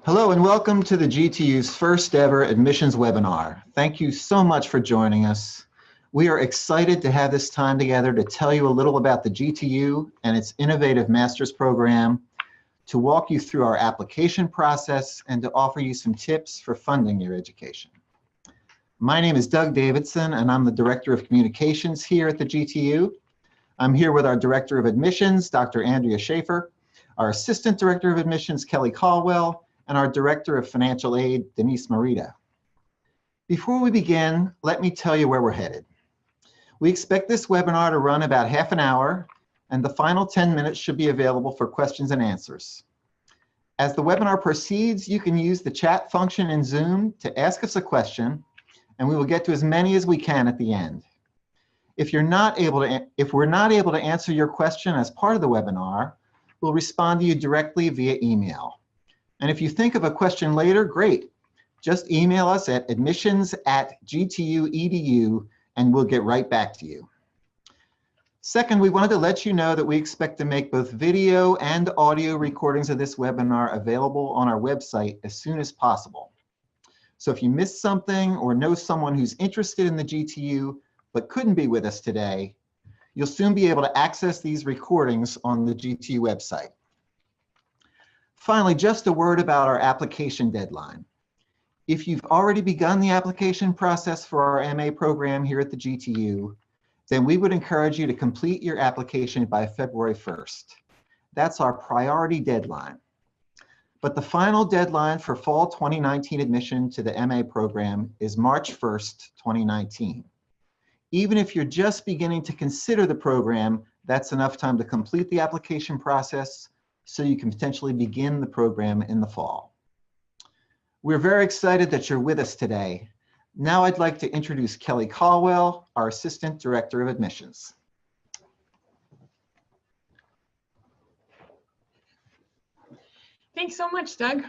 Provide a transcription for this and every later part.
Hello and welcome to the GTU's first ever admissions webinar. Thank you so much for joining us. We are excited to have this time together to tell you a little about the GTU and its innovative master's program, to walk you through our application process, and to offer you some tips for funding your education. My name is Doug Davidson and I'm the Director of Communications here at the GTU. I'm here with our Director of Admissions, Dr. Andrea Schaefer, our Assistant Director of Admissions, Kelly Caldwell, and our Director of Financial Aid, Denise Morita. Before we begin, let me tell you where we're headed. We expect this webinar to run about half an hour, and the final 10 minutes should be available for questions and answers. As the webinar proceeds, you can use the chat function in Zoom to ask us a question, and we will get to as many as we can at the end. If we're not able to answer your question as part of the webinar, we'll respond to you directly via email. And if you think of a question later, great. Just email us at admissions@gtu.edu and we'll get right back to you. Second, we wanted to let you know that we expect to make both video and audio recordings of this webinar available on our website as soon as possible. So if you missed something or know someone who's interested in the GTU but couldn't be with us today, you'll soon be able to access these recordings on the GTU website. Finally, just a word about our application deadline. If you've already begun the application process for our MA program here at the GTU, then we would encourage you to complete your application by February 1st. That's our priority deadline. But the final deadline for fall 2019 admission to the MA program is March 1st, 2019. Even if you're just beginning to consider the program, that's enough time to complete the application process so you can potentially begin the program in the fall. We're very excited that you're with us today. Now I'd like to introduce Kelly Caldwell, our Assistant Director of Admissions. Thanks so much, Doug.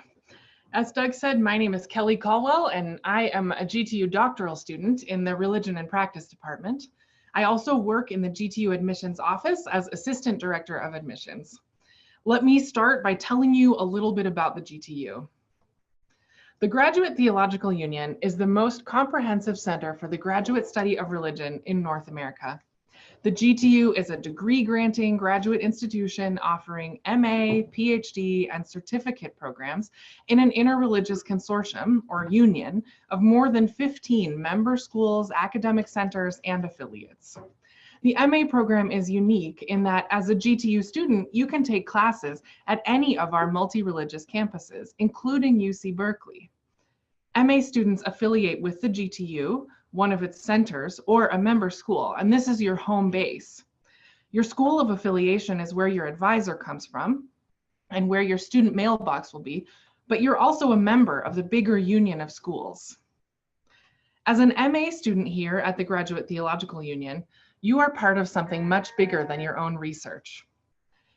As Doug said, my name is Kelly Caldwell, and I am a GTU doctoral student in the Religion and Practice Department. I also work in the GTU Admissions Office as Assistant Director of Admissions. Let me start by telling you a little bit about the GTU. The Graduate Theological Union is the most comprehensive center for the graduate study of religion in North America. The GTU is a degree-granting graduate institution offering MA, PhD, and certificate programs in an interreligious consortium, or union, of more than 15 member schools, academic centers, and affiliates. The MA program is unique in that as a GTU student, you can take classes at any of our multi-religious campuses, including UC Berkeley. MA students affiliate with the GTU, one of its centers, or a member school, and this is your home base. Your school of affiliation is where your advisor comes from and where your student mailbox will be, but you're also a member of the bigger union of schools. As an MA student here at the Graduate Theological Union, you are part of something much bigger than your own research.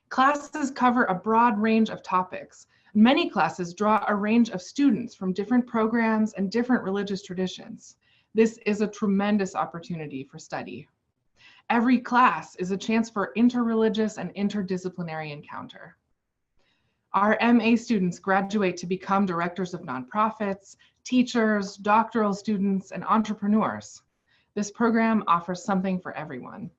Classes cover a broad range of topics. Many classes draw a range of students from different programs and different religious traditions. This is a tremendous opportunity for study. Every class is a chance for interreligious and interdisciplinary encounter. Our MA students graduate to become directors of nonprofits, teachers, doctoral students, and entrepreneurs. This program offers something for everyone.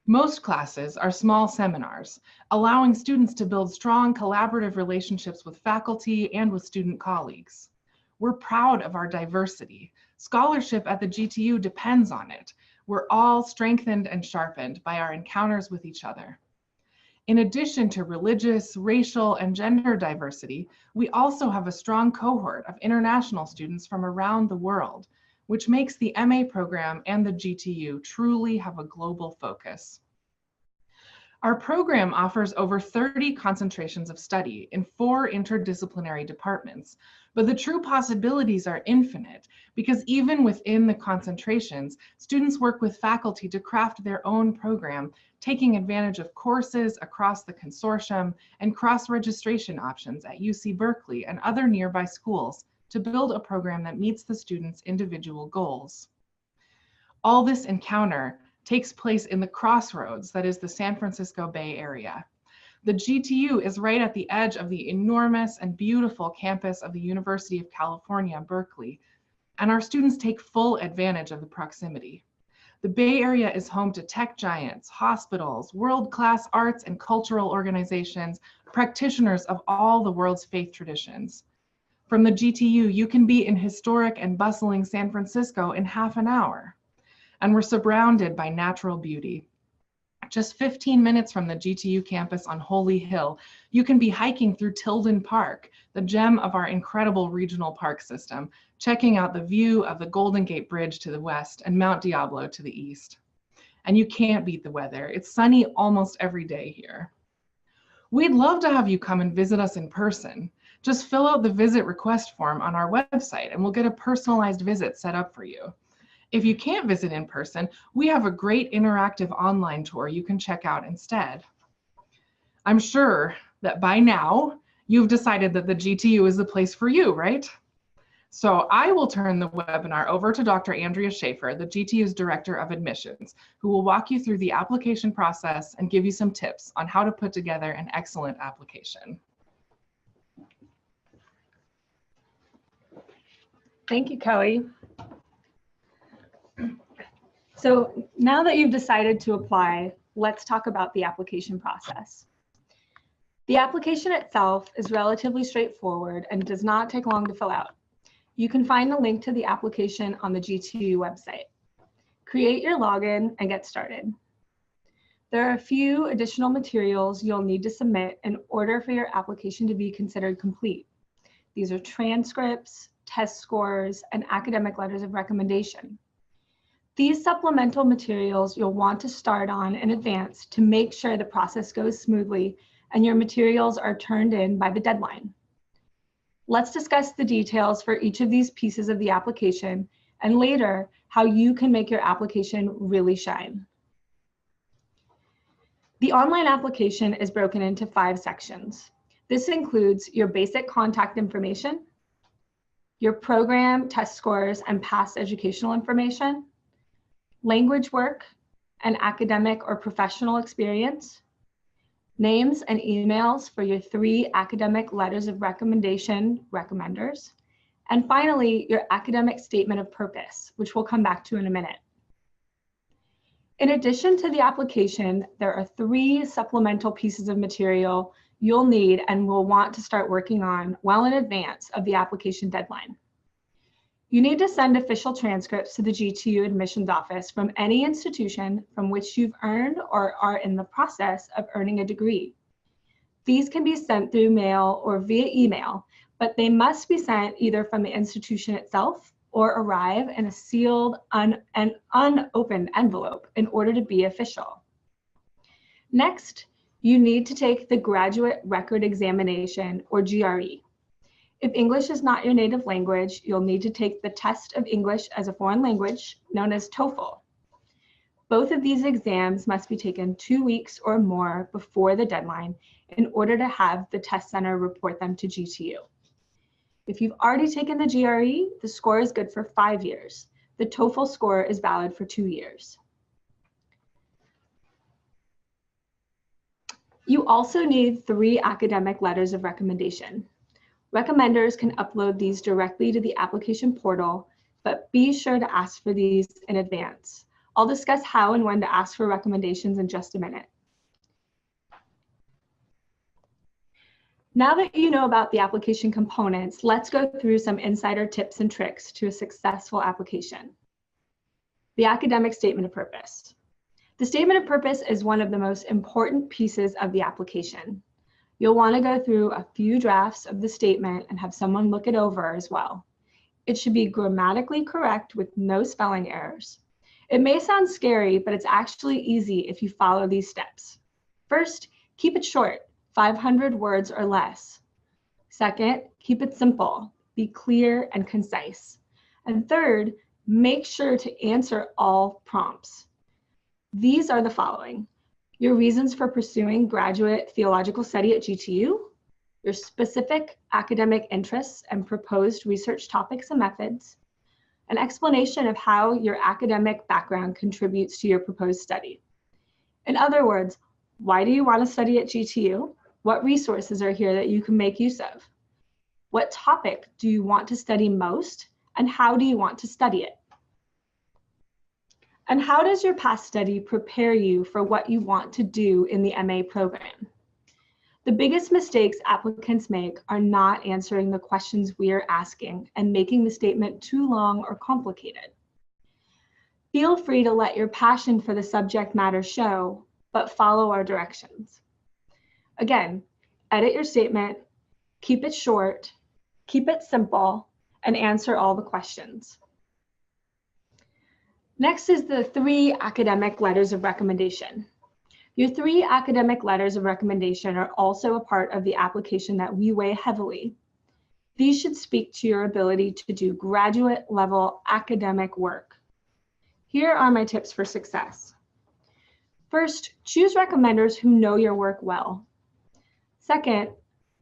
Most classes are small seminars, allowing students to build strong collaborative relationships with faculty and with student colleagues. We're proud of our diversity. Scholarship at the GTU depends on it. We're all strengthened and sharpened by our encounters with each other. In addition to religious, racial, and gender diversity, we also have a strong cohort of international students from around the world, which makes the MA program and the GTU truly have a global focus. Our program offers over 30 concentrations of study in 4 interdisciplinary departments, but the true possibilities are infinite because even within the concentrations, students work with faculty to craft their own program, taking advantage of courses across the consortium and cross-registration options at UC Berkeley and other nearby schools to build a program that meets the students' individual goals. All this encounter takes place in the crossroads that is the San Francisco Bay Area. The GTU is right at the edge of the enormous and beautiful campus of the University of California, Berkeley, and our students take full advantage of the proximity. The Bay Area is home to tech giants, hospitals, world-class arts and cultural organizations, practitioners of all the world's faith traditions. From the GTU, you can be in historic and bustling San Francisco in half an hour. And we're surrounded by natural beauty. Just 15 minutes from the GTU campus on Holy Hill, you can be hiking through Tilden Park, the gem of our incredible regional park system, checking out the view of the Golden Gate Bridge to the west and Mount Diablo to the east. And you can't beat the weather. It's sunny almost every day here. We'd love to have you come and visit us in person. Just fill out the visit request form on our website and we'll get a personalized visit set up for you. If you can't visit in person, we have a great interactive online tour you can check out instead. I'm sure that by now you've decided that the GTU is the place for you, right? So I will turn the webinar over to Dr. Andrea Schaefer, the GTU's Director of Admissions, who will walk you through the application process and give you some tips on how to put together an excellent application. Thank you, Kelly. So now that you've decided to apply, let's talk about the application process. The application itself is relatively straightforward and does not take long to fill out. You can find the link to the application on the GTU website. Create your login and get started. There are a few additional materials you'll need to submit in order for your application to be considered complete. These are transcripts, test scores, and academic letters of recommendation. These supplemental materials you'll want to start on in advance to make sure the process goes smoothly and your materials are turned in by the deadline. Let's discuss the details for each of these pieces of the application and later how you can make your application really shine. The online application is broken into 5 sections. This includes your basic contact information, your program, test scores, and past educational information, language work and academic or professional experience, names and emails for your 3 academic letters of recommendation recommenders, and finally, your academic statement of purpose, which we'll come back to in a minute. In addition to the application, there are 3 supplemental pieces of material you'll need and will want to start working on well in advance of the application deadline. You need to send official transcripts to the GTU admissions office from any institution from which you've earned or are in the process of earning a degree. These can be sent through mail or via email, but they must be sent either from the institution itself or arrive in a sealed and unopened envelope in order to be official. Next, you need to take the Graduate Record Examination, or GRE. If English is not your native language, you'll need to take the Test of English as a Foreign Language, known as TOEFL. Both of these exams must be taken 2 weeks or more before the deadline in order to have the test center report them to GTU. If you've already taken the GRE, the score is good for 5 years. The TOEFL score is valid for 2 years. You also need 3 academic letters of recommendation. Recommenders can upload these directly to the application portal, but be sure to ask for these in advance. I'll discuss how and when to ask for recommendations in just a minute. Now that you know about the application components, let's go through some insider tips and tricks to a successful application. The academic statement of purpose. The statement of purpose is one of the most important pieces of the application. You'll want to go through a few drafts of the statement and have someone look it over as well. It should be grammatically correct with no spelling errors. It may sound scary, but it's actually easy if you follow these steps. First, keep it short, 500 words or less. Second, keep it simple, be clear and concise. And third, make sure to answer all prompts. These are the following: your reasons for pursuing graduate theological study at GTU, your specific academic interests and proposed research topics and methods, an explanation of how your academic background contributes to your proposed study. In other words, Why do you want to study at GTU? What resources are here that you can make use of? What topic do you want to study most, and how do you want to study it? And how does your past study prepare you for what you want to do in the MA program? The biggest mistakes applicants make are not answering the questions we are asking and making the statement too long or complicated. Feel free to let your passion for the subject matter show, but follow our directions. Again, edit your statement, keep it short, keep it simple, and answer all the questions. Next is the 3 academic letters of recommendation. Your 3 academic letters of recommendation are also a part of the application that we weigh heavily. These should speak to your ability to do graduate level academic work. Here are my tips for success. First, choose recommenders who know your work well. Second,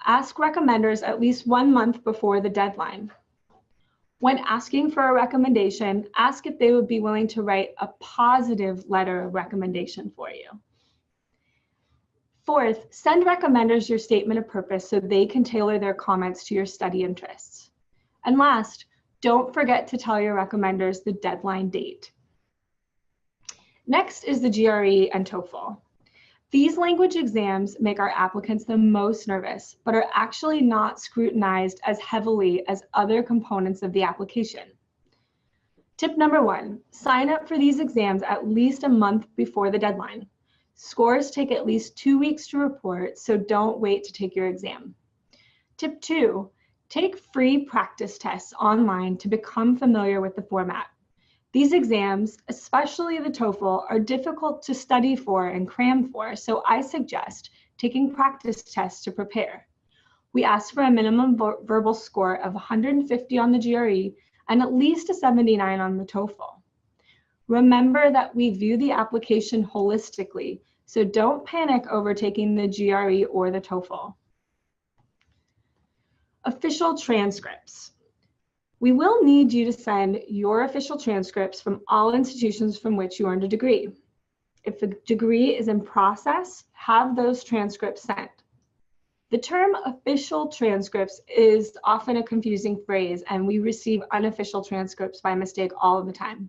ask recommenders at least 1 month before the deadline. When asking for a recommendation, ask if they would be willing to write a positive letter of recommendation for you. Fourth, send recommenders your statement of purpose so they can tailor their comments to your study interests. And last, don't forget to tell your recommenders the deadline date. Next is the GRE and TOEFL. These language exams make our applicants the most nervous, but are actually not scrutinized as heavily as other components of the application. Tip number 1, sign up for these exams at least a month before the deadline. Scores take at least 2 weeks to report, so don't wait to take your exam. Tip 2, take free practice tests online to become familiar with the format. These exams, especially the TOEFL, are difficult to study for and cram for, so I suggest taking practice tests to prepare. We ask for a minimum verbal score of 150 on the GRE and at least a 79 on the TOEFL. Remember that we view the application holistically, so don't panic over taking the GRE or the TOEFL. Official transcripts. We will need you to send your official transcripts from all institutions from which you earned a degree. If the degree is in process, have those transcripts sent. The term official transcripts is often a confusing phrase, and we receive unofficial transcripts by mistake all of the time.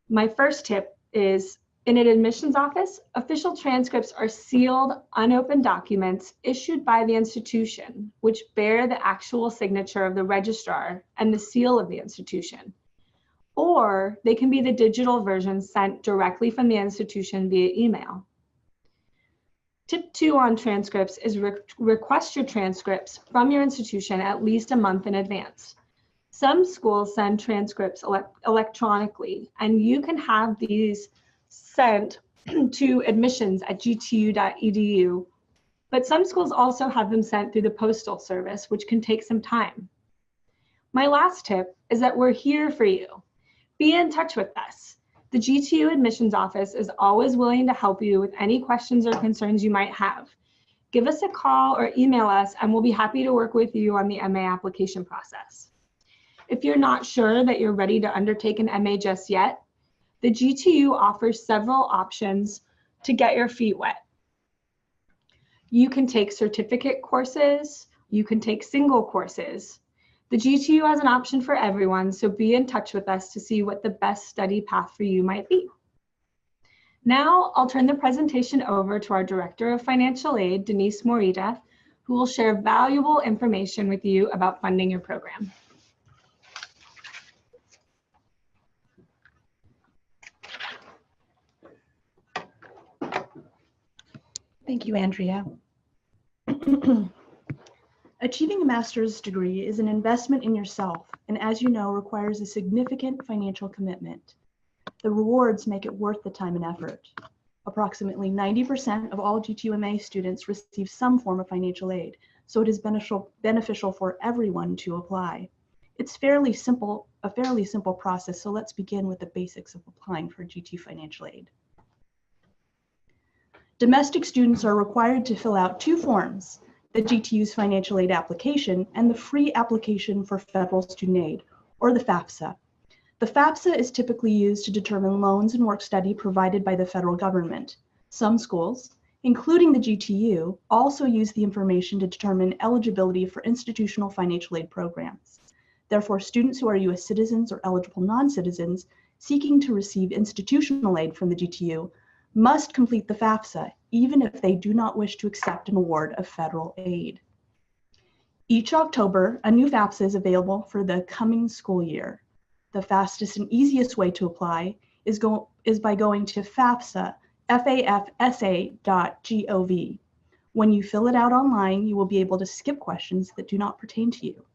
My first tip is, in an admissions office, official transcripts are sealed, unopened documents issued by the institution, which bear the actual signature of the registrar and the seal of the institution. Or they can be the digital version sent directly from the institution via email. Tip 2 on transcripts is request your transcripts from your institution at least a month in advance. Some schools send transcripts electronically, and you can have these sent to admissions@gtu.edu, but some schools also have them sent through the postal service, which can take some time. My last tip is that we're here for you. Be in touch with us. The GTU admissions office is always willing to help you with any questions or concerns you might have. Give us a call or email us, and we'll be happy to work with you on the MA application process. If you're not sure that you're ready to undertake an MA just yet, the GTU offers several options to get your feet wet. You can take certificate courses, you can take single courses. The GTU has an option for everyone, so be in touch with us to see what the best study path for you might be. Now I'll turn the presentation over to our Director of Financial Aid, Denise Morita, who will share valuable information with you about funding your program. Thank you, Andrea. Achieving a master's degree is an investment in yourself, and as you know, requires a significant financial commitment. The rewards make it worth the time and effort. Approximately 90% of all GTU MA students receive some form of financial aid, so it is beneficial for everyone to apply. It's a fairly simple process, so let's begin with the basics of applying for GTU financial aid. Domestic students are required to fill out 2 forms, the GTU's financial aid application and the free application for federal student aid, or the FAFSA. The FAFSA is typically used to determine loans and work study provided by the federal government. Some schools, including the GTU, also use the information to determine eligibility for institutional financial aid programs. Therefore, students who are U.S. citizens or eligible non-citizens seeking to receive institutional aid from the GTU must complete the FAFSA, even if they do not wish to accept an award of federal aid. Each October, a new FAFSA is available for the coming school year. The fastest and easiest way to apply is by going to FAFSA, fafsa.gov. When you fill it out online, you will be able to skip questions that do not pertain to you.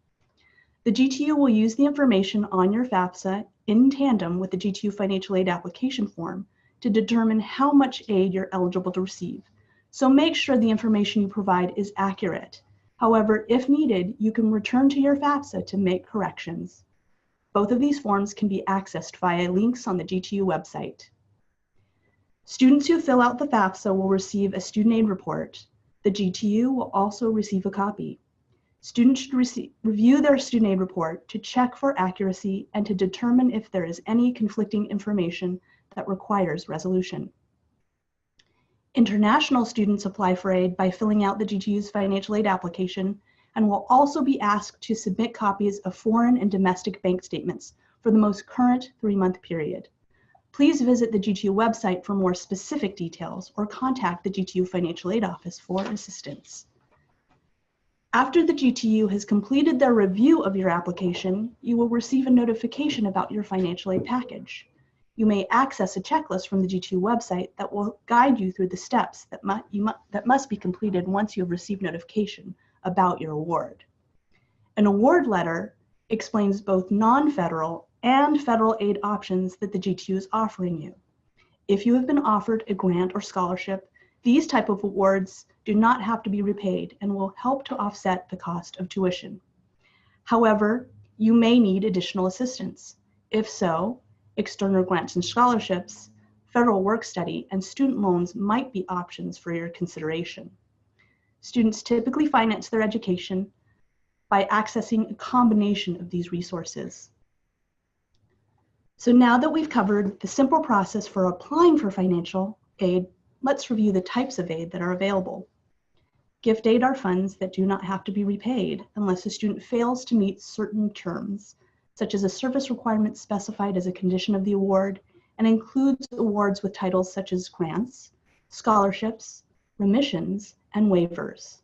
The GTU will use the information on your FAFSA in tandem with the GTU financial aid application form to determine how much aid you're eligible to receive. So make sure the information you provide is accurate. However, if needed, you can return to your FAFSA to make corrections. Both of these forms can be accessed via links on the GTU website. Students who fill out the FAFSA will receive a student aid report. The GTU will also receive a copy. Students should review their student aid report to check for accuracy and to determine if there is any conflicting information that requires resolution. International students apply for aid by filling out the GTU's financial aid application and will also be asked to submit copies of foreign and domestic bank statements for the most current 3-month period. Please visit the GTU website for more specific details or contact the GTU Financial Aid Office for assistance. After the GTU has completed their review of your application, you will receive a notification about your financial aid package. You may access a checklist from the GTU website that will guide you through the steps that must be completed once you have received notification about your award. An award letter explains both non-federal and federal aid options that the GTU is offering you. If you have been offered a grant or scholarship, these type of awards do not have to be repaid and will help to offset the cost of tuition. However, you may need additional assistance. If so, external grants and scholarships, federal work study, and student loans might be options for your consideration. Students typically finance their education by accessing a combination of these resources. So now that we've covered the simple process for applying for financial aid, let's review the types of aid that are available. Gift aid are funds that do not have to be repaid unless a student fails to meet certain terms, such as a service requirement specified as a condition of the award, and includes awards with titles such as grants, scholarships, remissions, and waivers.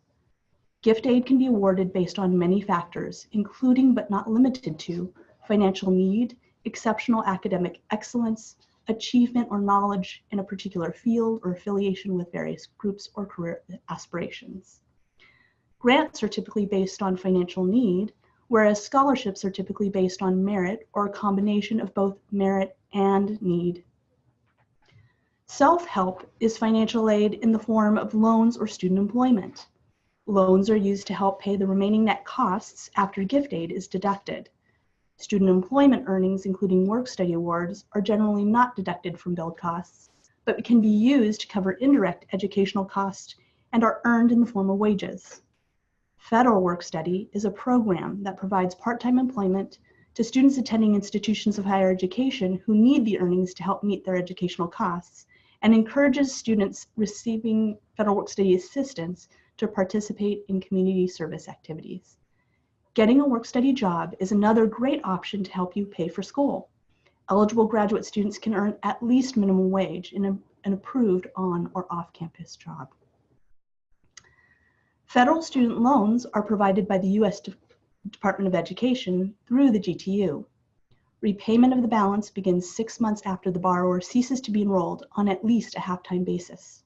Gift aid can be awarded based on many factors, including but not limited to financial need, exceptional academic excellence, achievement or knowledge in a particular field, or affiliation with various groups or career aspirations. Grants are typically based on financial need, whereas scholarships are typically based on merit or a combination of both merit and need. Self-help is financial aid in the form of loans or student employment. Loans are used to help pay the remaining net costs after gift aid is deducted. Student employment earnings, including work-study awards, are generally not deducted from billed costs, but can be used to cover indirect educational costs and are earned in the form of wages. Federal work-study is a program that provides part-time employment to students attending institutions of higher education who need the earnings to help meet their educational costs, and encourages students receiving federal work-study assistance to participate in community service activities. Getting a work-study job is another great option to help you pay for school. Eligible graduate students can earn at least minimum wage in an approved on or off-campus job. Federal student loans are provided by the U.S. Department of Education through the GTU. Repayment of the balance begins 6 months after the borrower ceases to be enrolled on at least a half-time basis.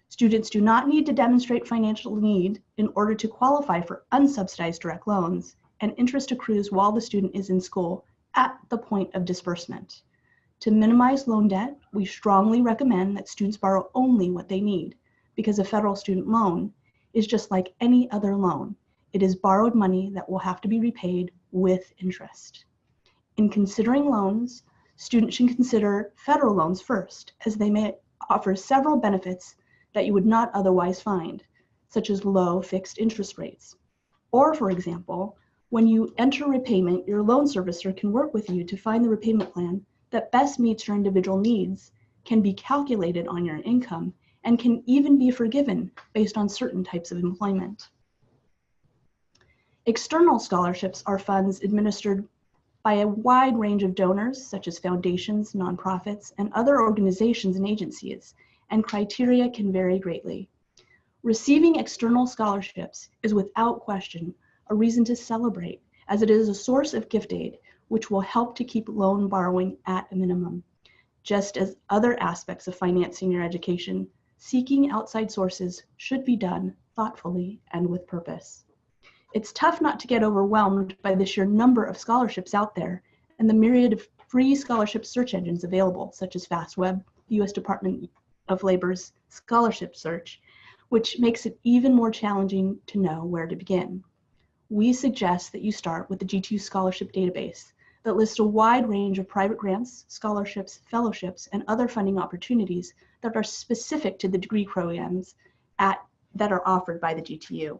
Students do not need to demonstrate financial need in order to qualify for unsubsidized direct loans, and interest accrues while the student is in school at the point of disbursement. To minimize loan debt, we strongly recommend that students borrow only what they need, because a federal student loan is just like any other loan. It is borrowed money that will have to be repaid with interest. In considering loans, students should consider federal loans first, as they may offer several benefits that you would not otherwise find, such as low fixed interest rates. Or, for example, when you enter repayment, your loan servicer can work with you to find the repayment plan that best meets your individual needs, can be calculated on your income, and can even be forgiven based on certain types of employment. External scholarships are funds administered by a wide range of donors, such as foundations, nonprofits, and other organizations and agencies, and criteria can vary greatly. Receiving external scholarships is without question a reason to celebrate, as it is a source of gift aid, which will help to keep loan borrowing at a minimum. Just as other aspects of financing your education, seeking outside sources should be done thoughtfully and with purpose. It's tough not to get overwhelmed by the sheer number of scholarships out there and the myriad of free scholarship search engines available, such as FastWeb, the U.S. Department of Labor's scholarship search, which makes it even more challenging to know where to begin. We suggest that you start with the GTU Scholarship Database that lists a wide range of private grants, scholarships, fellowships, and other funding opportunities that are specific to the degree programs that are offered by the GTU.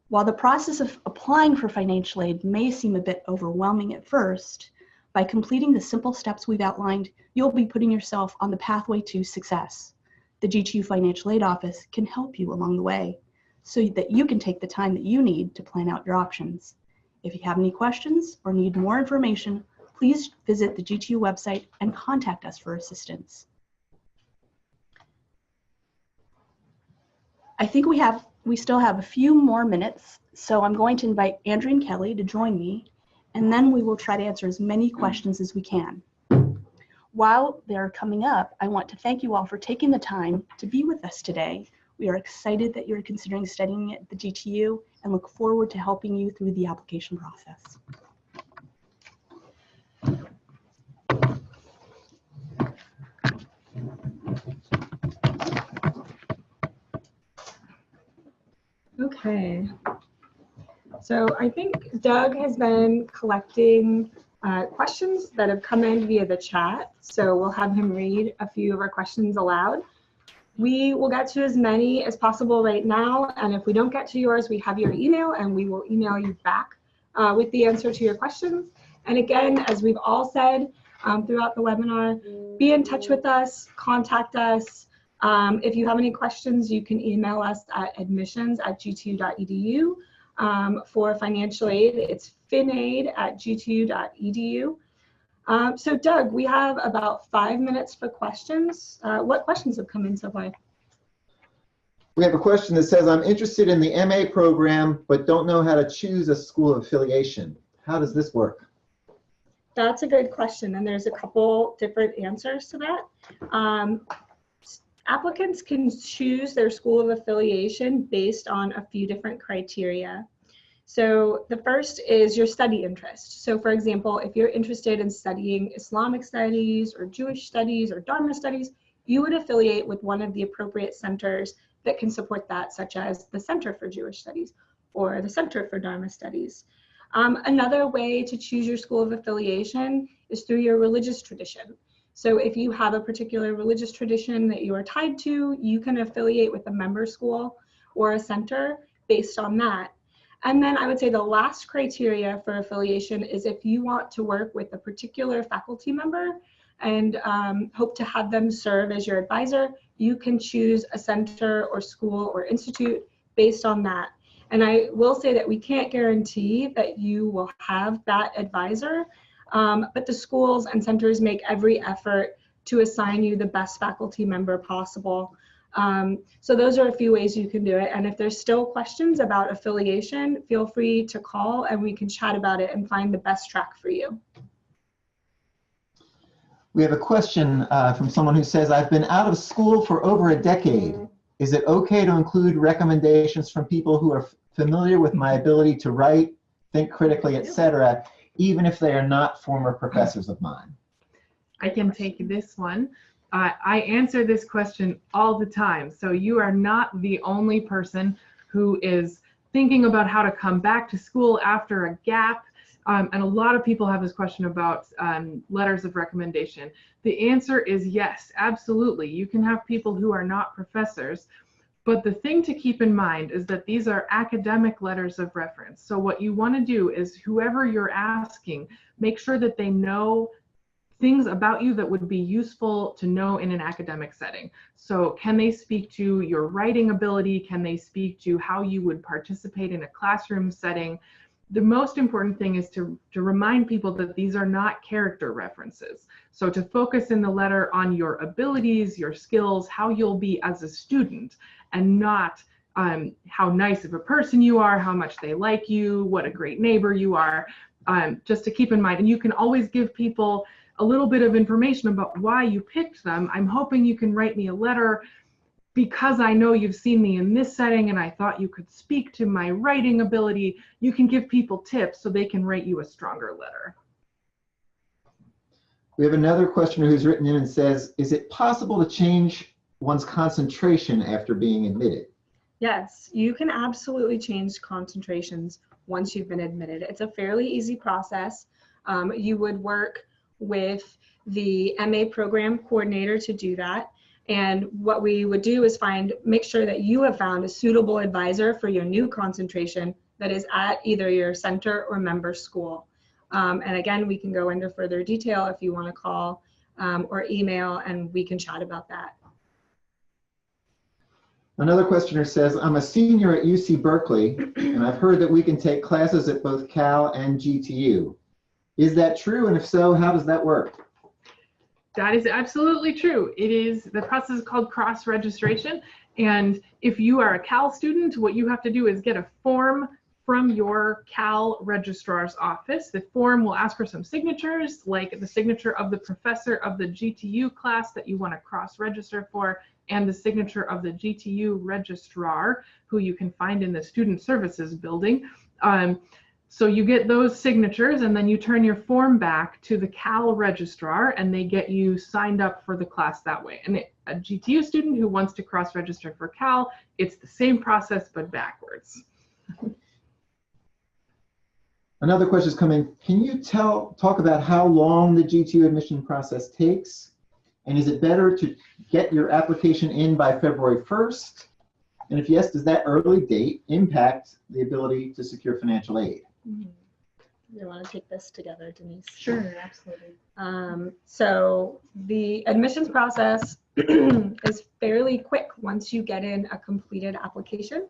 While the process of applying for financial aid may seem a bit overwhelming at first, by completing the simple steps we've outlined, you'll be putting yourself on the pathway to success. The GTU Financial Aid Office can help you along the way so that you can take the time that you need to plan out your options. If you have any questions or need more information, please visit the GTU website and contact us for assistance. I think we still have a few more minutes, so I'm going to invite Andrew and Kelly to join me, and then we will try to answer as many questions as we can. While they're coming up, I want to thank you all for taking the time to be with us today. We are excited that you're considering studying at the GTU and look forward to helping you through the application process. Okay, so I think Doug has been collecting questions that have come in via the chat, so we'll have him read a few of our questions aloud. We will get to as many as possible right now, and if we don't get to yours, we have your email and we will email you back with the answer to your questions. And again, as we've all said throughout the webinar, be in touch with us, contact us. If you have any questions, you can email us at admissions@gtu.edu. For financial aid, it's finaid@gtu.edu. So Doug, we have about 5 minutes for questions. What questions have come in so far? We have a question that says, I'm interested in the MA program, but don't know how to choose a school of affiliation. How does this work? That's a good question, and there's a couple different answers to that. Applicants can choose their school of affiliation based on a few different criteria. So the first is your study interest. So for example, if you're interested in studying Islamic studies or Jewish studies or Dharma studies, you would affiliate with one of the appropriate centers that can support that, such as the Center for Jewish Studies or the Center for Dharma Studies. Another way to choose your school of affiliation is through your religious tradition. So if you have a particular religious tradition that you are tied to, you can affiliate with a member school or a center based on that. And then I would say the last criteria for affiliation is if you want to work with a particular faculty member and hope to have them serve as your advisor, you can choose a center or school or institute based on that. And I will say that we can't guarantee that you will have that advisor, but the schools and centers make every effort to assign you the best faculty member possible. So those are a few ways you can do it. And if there's still questions about affiliation, feel free to call and we can chat about it and find the best track for you. We have a question from someone who says, I've been out of school for over a decade. Is it okay to include recommendations from people who are familiar with my ability to write, think critically, etc., even if they are not former professors of mine? I can take this one. I answer this question all the time. So you are not the only person who is thinking about how to come back to school after a gap. And a lot of people have this question about letters of recommendation. The answer is yes, absolutely. You can have people who are not professors. But the thing to keep in mind is that these are academic letters of reference. So what you want to do is whoever you're asking, make sure that they know things about you that would be useful to know in an academic setting. So can they speak to your writing ability? Can they speak to how you would participate in a classroom setting? The most important thing is to remind people that these are not character references. So to focus in the letter on your abilities, your skills, how you'll be as a student, and not how nice of a person you are, how much they like you, what a great neighbor you are, just to keep in mind. And you can always give people a little bit of information about why you picked them. I'm hoping you can write me a letter because I know you've seen me in this setting and I thought you could speak to my writing ability. You can give people tips so they can write you a stronger letter. We have another questioner who's written in and says, is it possible to change one's concentration after being admitted? Yes, you can absolutely change concentrations once you've been admitted. It's a fairly easy process. You would work with the MA program coordinator to do that. And what we would do is make sure that you have found a suitable advisor for your new concentration that is at either your center or member school. And again, we can go into further detail if you want to call or email, and we can chat about that. Another questioner says, I'm a senior at UC Berkeley, and I've heard that we can take classes at both Cal and GTU. Is that true? And if so, how does that work? That is absolutely true. The process is called cross-registration. And if you are a Cal student, what you have to do is get a form from your Cal registrar's office. The form will ask for some signatures, like the signature of the professor of the GTU class that you want to cross-register for, and the signature of the GTU registrar, who you can find in the Student Services building. So you get those signatures, and then you turn your form back to the Cal registrar, and they get you signed up for the class that way. And a GTU student who wants to cross-register for Cal, it's the same process, but backwards. Another question is coming. Can you talk about how long the GTU admission process takes? And is it better to get your application in by February 1st? And if yes, does that early date impact the ability to secure financial aid? You want to take this together, Denise? Sure, absolutely. So the admissions process is fairly quick once you get in a completed application.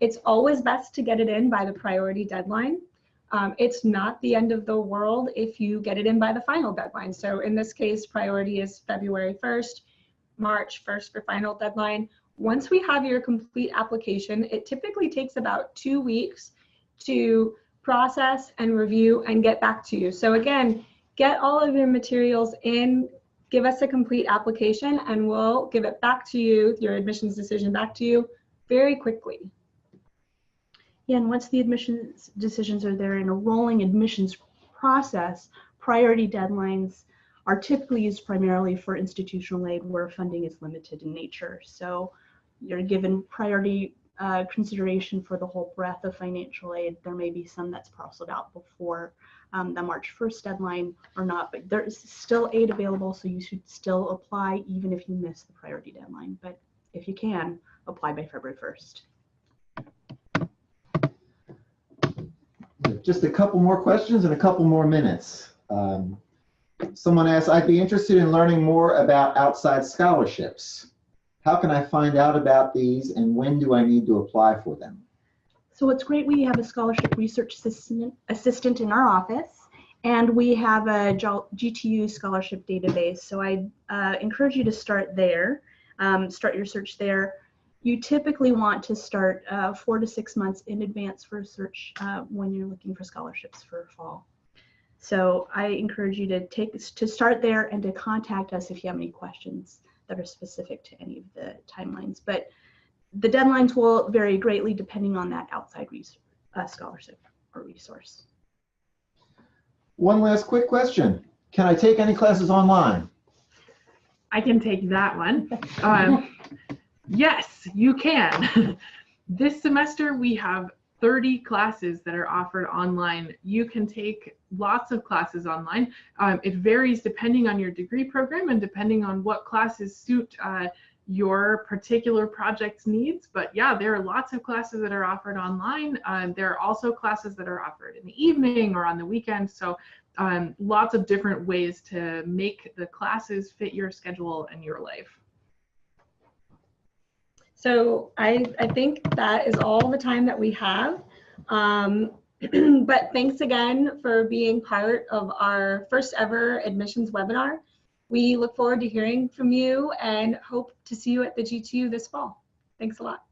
It's always best to get it in by the priority deadline. It's not the end of the world if you get it in by the final deadline. So in this case, priority is February 1st, March 1st for final deadline. Once we have your complete application, it typically takes about 2 weeks to process and review and get back to you. So again, get all of your materials in, give us a complete application, and we'll give it back to you, your admissions decision back to you very quickly. Yeah, and once the admissions decisions are there in a rolling admissions process, priority deadlines are typically used primarily for institutional aid where funding is limited in nature. So you're given priority consideration for the whole breadth of financial aid. There may be some that's parceled out before the March 1st deadline or not, but there is still aid available, so you should still apply even if you miss the priority deadline. But if you can, apply by February 1st. Just a couple more questions and a couple more minutes. Someone asked, I'd be interested in learning more about outside scholarships. How can I find out about these, and when do I need to apply for them? So it's great, we have a scholarship research assistant in our office, and we have a GTU scholarship database. So I encourage you to start there, start your search there. You typically want to start 4 to 6 months in advance for a search when you're looking for scholarships for fall. So I encourage you to start there and to contact us if you have any questions that are specific to any of the timelines. But the deadlines will vary greatly depending on that outside scholarship or resource. One last quick question. Can I take any classes online? I can take that one. Yes, you can. This semester we have 30 classes that are offered online. You can take lots of classes online. It varies depending on your degree program and depending on what classes suit your particular project's needs. But yeah, there are lots of classes that are offered online. There are also classes that are offered in the evening or on the weekend. So lots of different ways to make the classes fit your schedule and your life. So I think that is all the time that we have. But thanks again for being part of our first ever admissions webinar. We look forward to hearing from you and hope to see you at the GTU this fall. Thanks a lot.